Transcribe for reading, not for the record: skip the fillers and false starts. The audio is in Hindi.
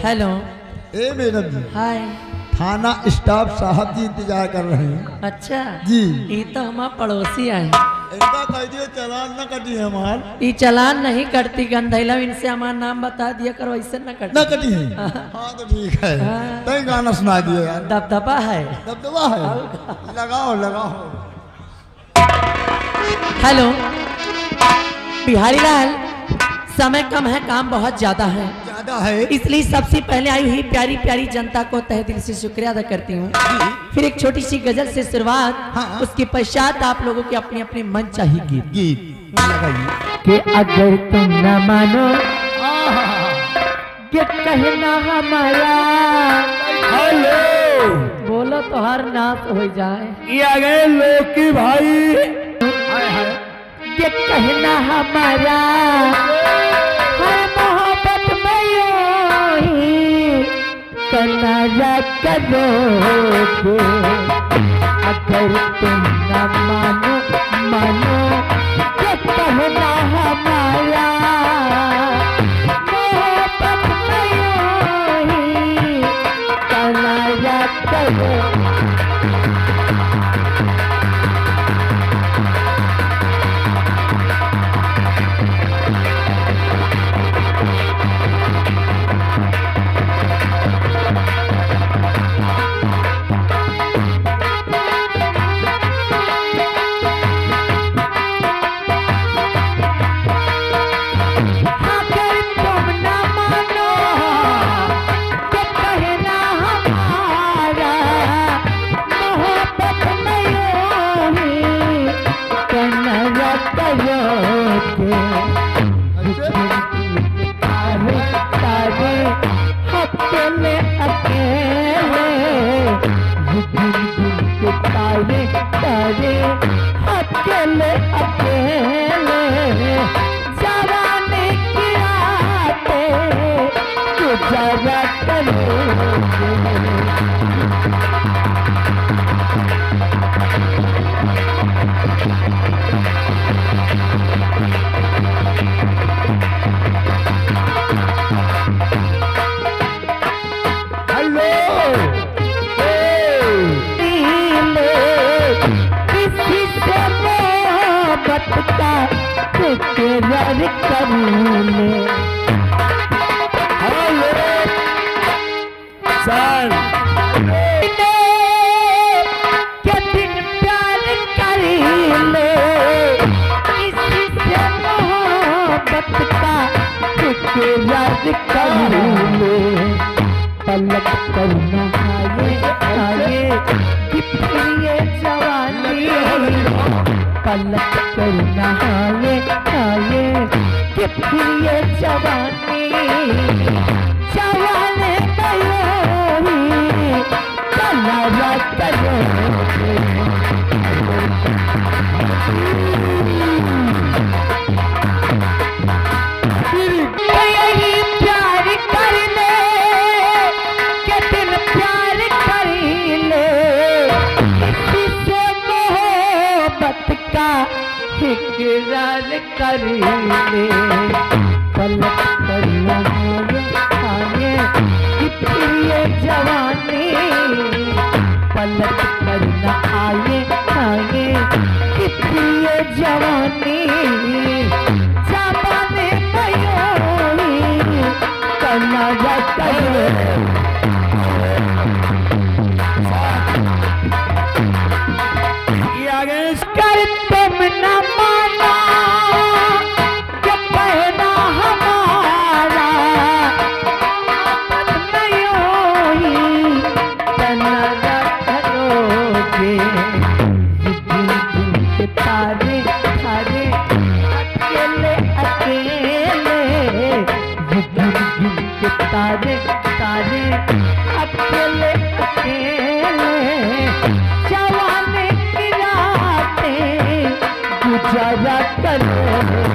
हेलो। ए मैडम जी, हाय। थाना स्टाफ साहब जी इंतजार कर रहे हैं। अच्छा जी। ये तो हमार पड़ोसी आए। इनका कह दियो चालान न कटी है हमार। ये चालान नहीं करती गंधैला, इनसे हमारा नाम बता दिया करो, ऐसे न करती। न कटी है। हाँ तो ठीक है। हाँ। तय गाना सुना दियो यार। दबदबा है। दबदबा है। लगाओ लगाओ। हेलो बिहारी लाल, समय कम है, काम बहुत ज्यादा है, ज्यादा है इसलिए सबसे पहले आई हुई प्यारी प्यारी जनता को तहे दिल से शुक्रिया अदा करती हूँ। फिर एक छोटी सी गजल से शुरुआत, हाँ। उसके पश्चात आप लोगों की अपनी अपनी मन चाहिए गीत। गीत लगाइए कि अगर तुम न मानो कि कहना हमारा, हेलो बोलो तो हर नाश हो जाए। ये आ गए लोकी भाई। हाय हाय कि कहना हमारा हर मोहब्बत में यूं ही कनारा करोगे। अगर तुम न मानो कि कहना हमारा मोहब्बत में यूं ही कनारा करोगे। अकेले अकेले जवानी की रातें गुजारा करोगे। का इकरार कर ले। के दिन प्यार कर ले, किसी से मोहब्बत का इकरार कर ले। पलक करना आए कि फिर ये जवानी, पलक करना आए कि फिर ये जवानी जवानी कयोही कनारा करोगे। यही प्यार कर ले कि दिल प्यार कर ले, किसी से मोहब्बत का इकरार कर ले। पलक करना आए कि फिर ये जवानी, पलक करना आए कि फिर ये जवानी जवानी कयोही कनारा करोगे। कर तुम न माना कि कहना हमारा नहीं ही कनारा करोगे। दिल के तारे तारे अकेले अकेले, दिल के तारे तारे अकेले अकेले जवानी गुजारा करो।